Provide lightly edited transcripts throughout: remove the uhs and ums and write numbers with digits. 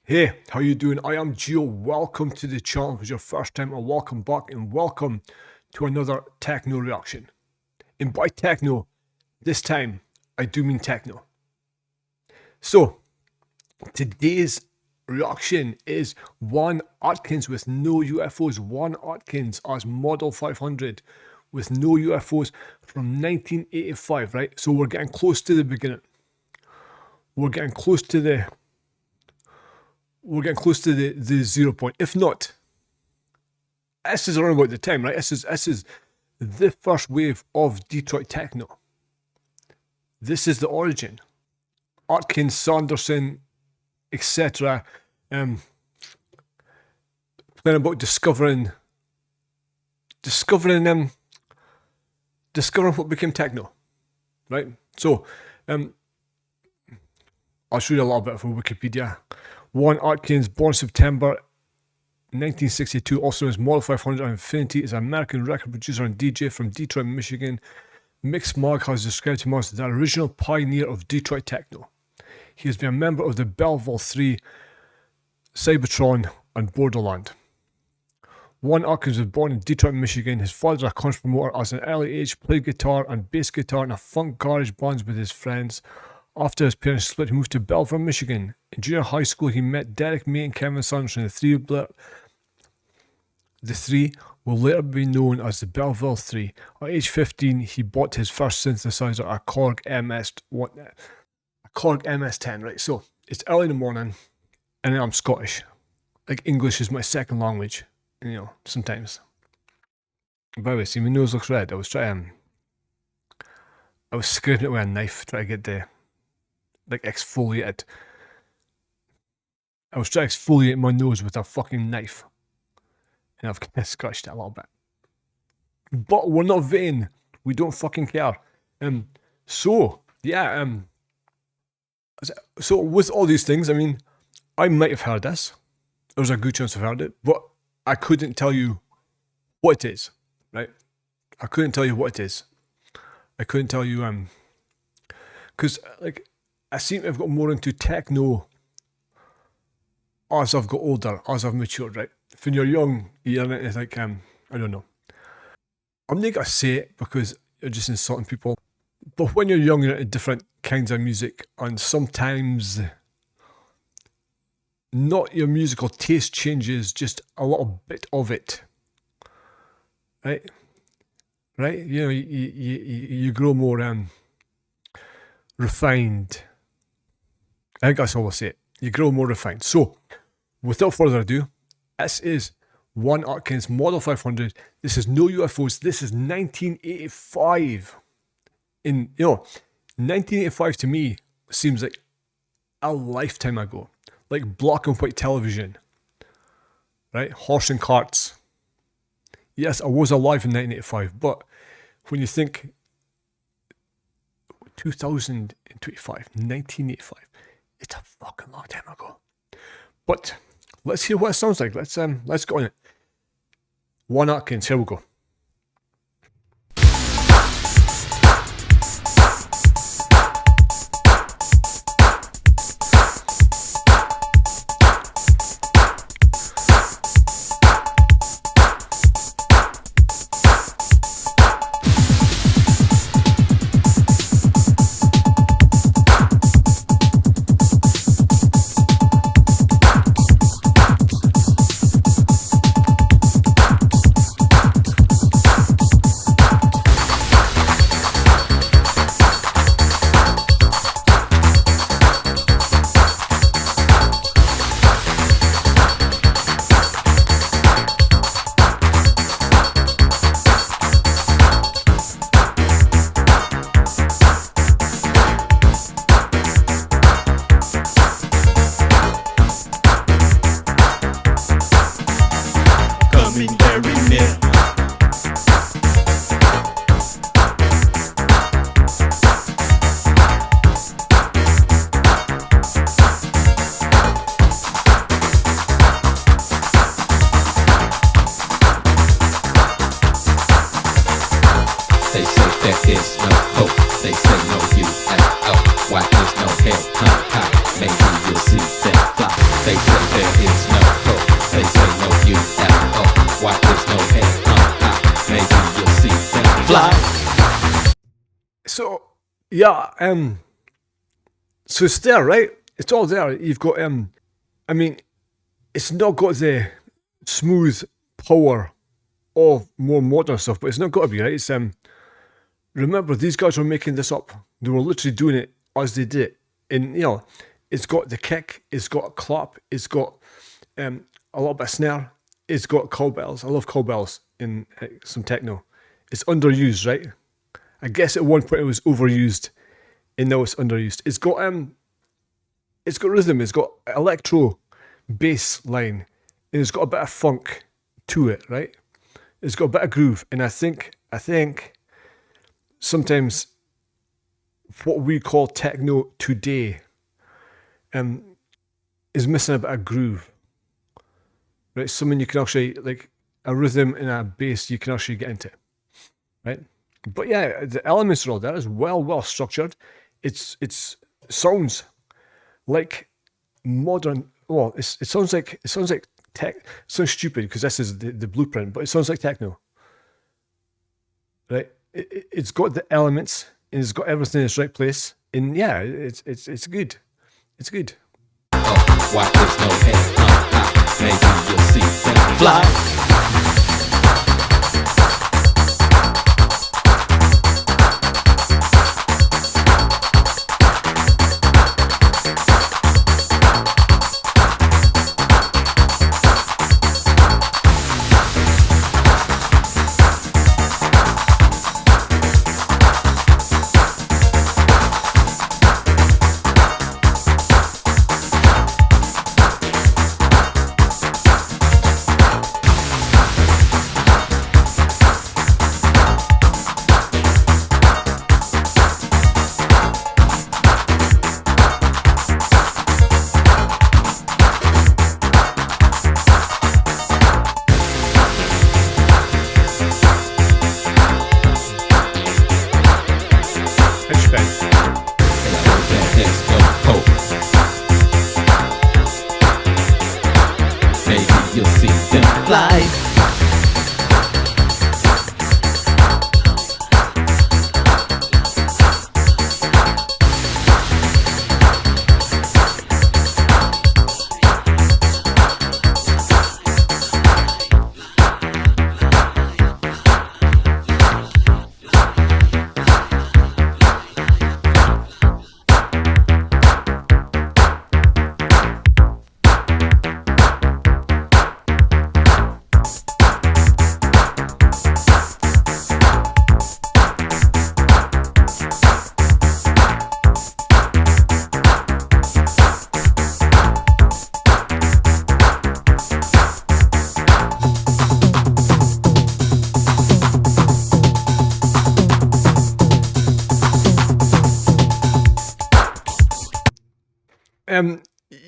Hey, how you doing? I am Gio. Welcome to the channel. If it's your first time, or welcome back, and welcome to another techno reaction. And by techno, this time I do mean techno. So today's reaction is Juan Atkins with No UFOs. Juan Atkins as Model 500 with No UFOs from 1985, right? So we're getting close to the beginning. We're getting close to the 0 point. If not, this is around about the time, right? This is the first wave of Detroit techno. This is the origin. Atkins, Sanderson, etc. Playing about discovering what became techno, right? So, I'll show you a little bit from Wikipedia. Juan Atkins, born September 1962, also known as Model 500 and Infiniti, is an American record producer and DJ from Detroit, Michigan. Mixmag has described him as the original pioneer of Detroit techno. He has been a member of the Belleville Three, Cybotron, and Borderland. Juan Atkins was born in Detroit, Michigan. His father was a concert promoter. As an early age, played guitar and bass guitar in a funk garage bands with his friends. After his parents split, he moved to Belleville, Michigan. In junior high school, he met Derek May and Kevin Sanderson. The three will later be known as the Belleville Three. At age 15, he bought his first synthesizer, a Korg MS-10, right? So, it's early in the morning, and I'm Scottish. Like, English is my second language, you know, sometimes. By the way, see, my nose looks red. I was scraping it with a knife, trying to get the exfoliated. I was trying to exfoliate my nose with a fucking knife, and I've kind of scratched it a little bit. But we're not vain. We don't fucking care. So with all these things, I mean, I might have heard this. There's a good chance I've heard it, but I couldn't tell you what it is, right? I couldn't tell you what it is. I couldn't tell you, because, like, I seem to have got more into techno as I've got older, as I've matured, right? When you're young, it's like, I don't know. I'm not going to say it because you're just insulting people. But when you're young, you're into different kinds of music, and sometimes not your musical taste changes, just a little bit of it, right? Right? You know, you grow more refined. I think that's all I'll say. You grow more refined. So, without further ado, this is Juan Atkins, Model 500. This is No UFOs. This is 1985. 1985 to me seems like a lifetime ago. Like black and white television. Right? Horse and carts. Yes, I was alive in 1985, but when you think 2025, 1985, it's a fucking long time ago. But let's hear what it sounds like. Let's go on it. Juan Atkins, here we go. is no hope. They say no UFO. Why is no hell? Maybe you'll see that fly. They say there is no hope. They say no UFO. Why there's no head? Maybe you'll see them fly. So yeah, so it's there, right? It's all there. You've got I mean, it's not got the smooth power of more modern stuff, but it's not got to be, right? It's remember, these guys were making this up. They were literally doing it as they did it. And it's got the kick, it's got a clap, it's got a little bit of snare, it's got cowbells. I love cowbells in some techno. It's underused, right? I guess at one point it was overused, and now it's underused. It's got rhythm, it's got electro bass line, and it's got a bit of funk to it, right? It's got a bit of groove, and I think sometimes what we call techno today is missing a bit of groove, right? Something you can actually, like a rhythm and a bass, you can actually get into, right? But yeah, the elements are all there. It's well structured. It sounds like modern. Well, it sounds like tech. It sounds stupid because this is the blueprint, but it sounds like techno, right? It's got the elements and it's got everything in its right place, and yeah, it's good. It's good. Oh, why there's no head? Maybe you'll see them fly.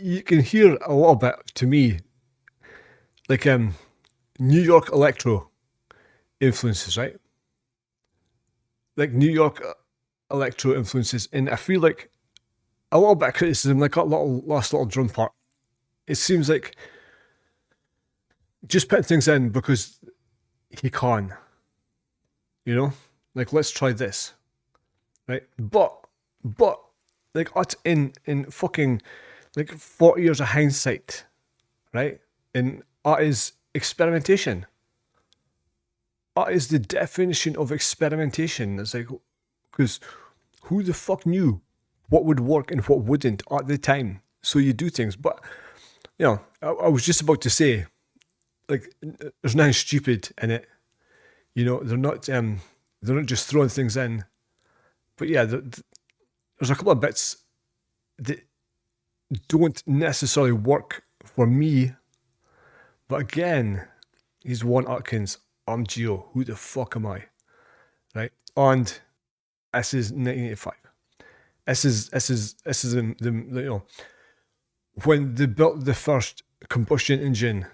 You can hear a little bit, to me, like New York electro influences, right? Like New York electro influences, and I feel like a little bit of criticism, like that last little drum part. It seems like just putting things in because he can, like let's try this, right? But like us in fucking like 40 years of hindsight, right? And that is experimentation. That is the definition of experimentation. It's like, because who the fuck knew what would work and what wouldn't at the time? So you do things. But, I was just about to say, like, there's nothing stupid in it. They're not just throwing things in. But yeah, there's a couple of bits that don't necessarily work for me. But again, he's Juan Atkins. I'm Geo. Who the fuck am I? Right? And this is 1985. This is the when they built the first combustion engine,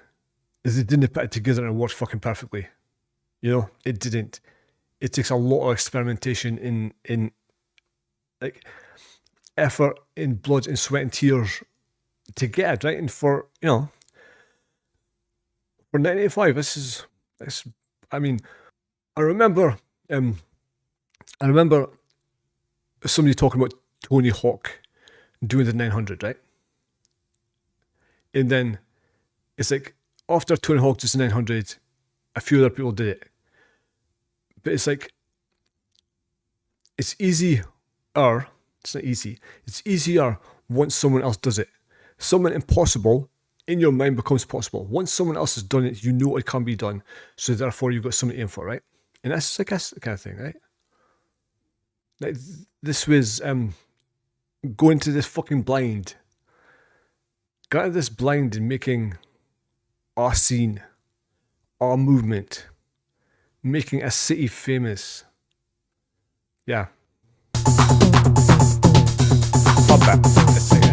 they didn't put it together and it worked fucking perfectly. It didn't. It takes a lot of experimentation in like effort, in blood and sweat and tears to get it, right? And for, for 1985, this, I mean, I remember somebody talking about Tony Hawk doing the 900, right? And then it's like, after Tony Hawk does the 900, a few other people did it. But it's like, it's easier. It's not easy. It's easier once someone else does it. Something impossible in your mind becomes possible. Once someone else has done it, you know it can be done. So therefore, you've got something to aim for, right? And that's, I guess, the kind of thing, right? Like, this was going to this fucking blind. Got to this blind and making our scene, our movement, making a city famous. Yeah. Not bad. It's like,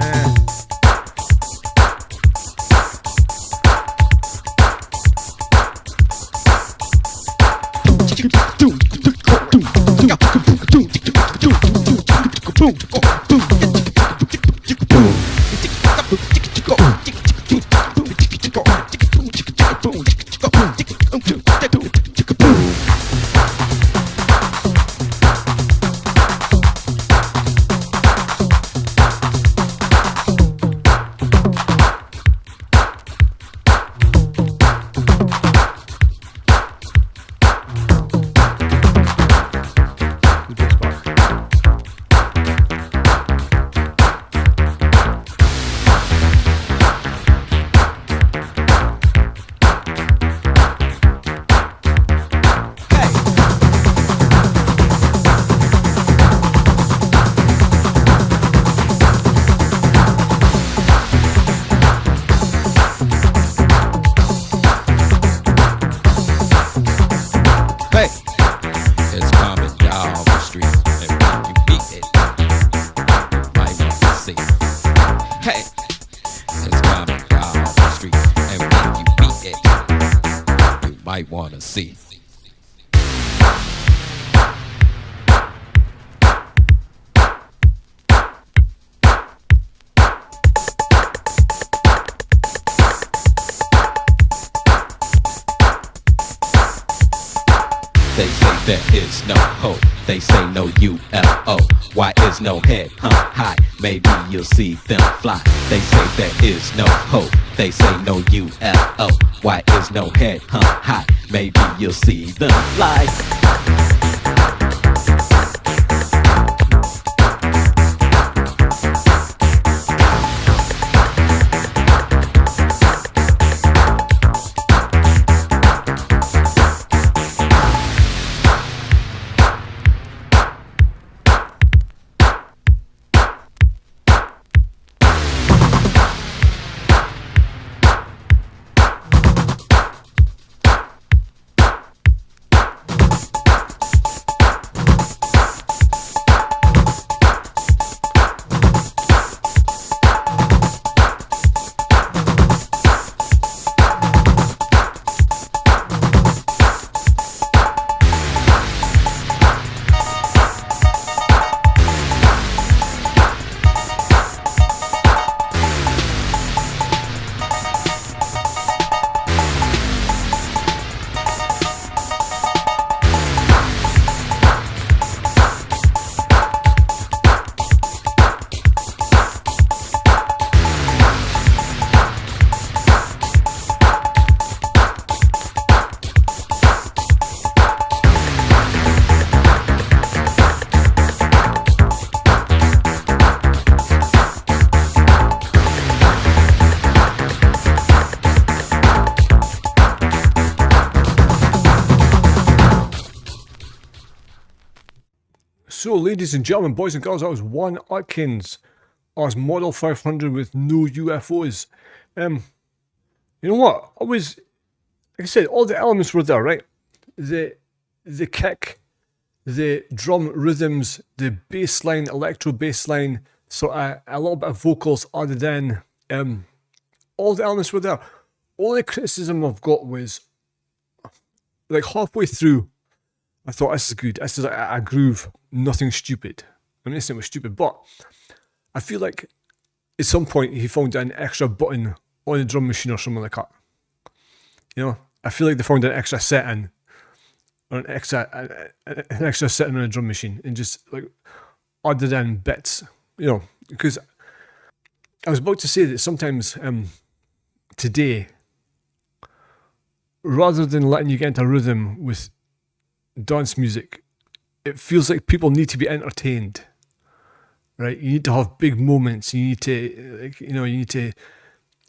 see. They say there is no hope. They say no UFO. Why is no head high? Maybe you'll see them fly. They say there is no hope. They say no UFO. Why is no head high? Maybe you'll see them fly. So, ladies and gentlemen, boys and girls, that was Juan Atkins as Model 500 with no UFOs. You know what? Like I said, all the elements were there, right? The kick, the drum rhythms, the bass line, electro bass line, so a little bit of vocals added in. All the elements were there. Only criticism I've got was, like, halfway through, I thought, this is good. This is a groove, nothing stupid. I mean, this thing was stupid, but I feel like at some point he found an extra button on the drum machine or something like that. You know, I feel like they found an extra setting, or an extra setting on a drum machine, and just like added in bits. You know, because I was about to say that sometimes today, rather than letting you get into a rhythm with dance music, it feels like people need to be entertained, right? You need to have big moments. You need to, like, you know, you need to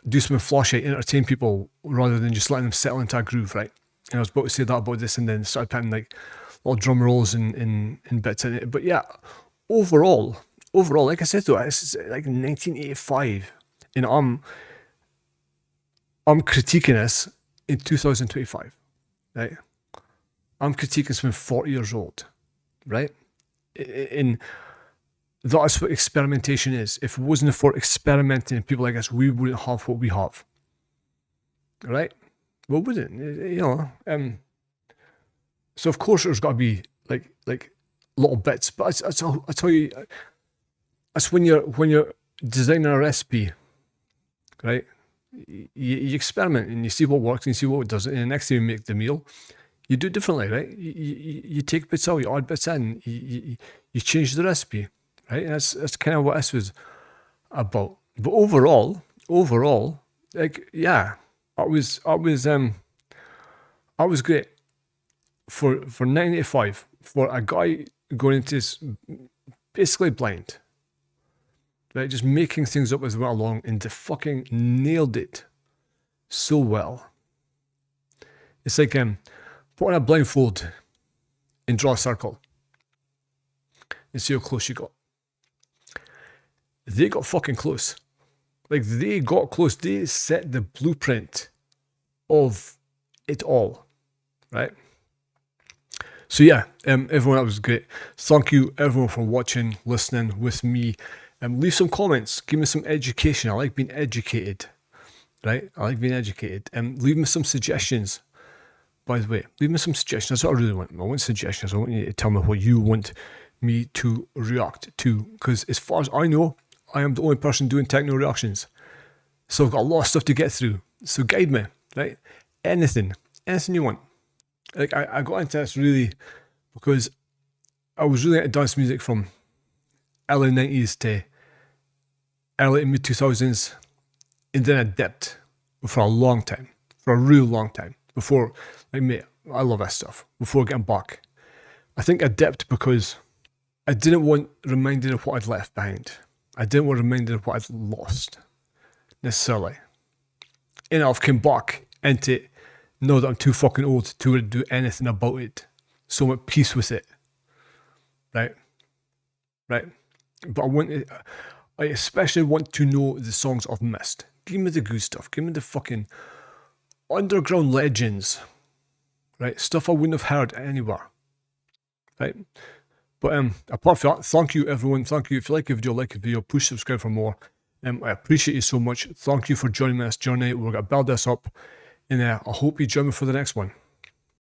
do something flashy, entertain people, rather than just letting them settle into a groove, right? And I was about to say that about this, and then started putting like little drum rolls and bits in it. But yeah, overall, like I said though, it's like 1985, and I'm critiquing this in 2025, right? I'm critiquing something 40 years old, right? And that's what experimentation is. If it wasn't for experimenting and people like us, we wouldn't have what we have, right? We wouldn't, you know. So of course there's got to be like little bits, but I tell you, that's when you're designing a recipe, right? You experiment and you see what works and you see what doesn't, and the next time you make the meal, you do it differently, right? You take bits out, you add bits in, you change the recipe, right? And that's kind of what this was about. But overall, like, yeah, I was great for 1985 for a guy going into this basically blind, right? Just making things up as we went along, and they fucking nailed it so well. It's like put on a blindfold and draw a circle and see how close you got. They got fucking close. Like, they got close. They set the blueprint of it all, right? So yeah, everyone, that was great. Thank you everyone for watching, listening with me. Leave some comments. Give me some education. I like being educated, right? I like being educated. Leave me some suggestions. By the way, leave me some suggestions. That's what I really want. I want suggestions. I want you to tell me what you want me to react to. Because as far as I know, I am the only person doing techno reactions. So I've got a lot of stuff to get through. So guide me, right? Anything you want. Like, I got into this really because I was really into dance music from early 90s to early mid 2000s. And then I dipped for a long time, for a real long time. Before, like, mate, I love that stuff. Before getting back, I think I dipped because I didn't want reminded of what I'd left behind. I didn't want reminded of what I'd lost, necessarily. And I've come back into it, know that I'm too fucking old to do anything about it. So I'm at peace with it. Right? But I especially want to know the songs I've missed. Give me the good stuff. Give me the fucking underground legends, right? Stuff I wouldn't have heard anywhere, right? But apart from that, thank you everyone. Thank you. If you like a video, push subscribe for more. I appreciate you so much. Thank you for joining me on this journey. We're going to build this up, and I hope you join me for the next one.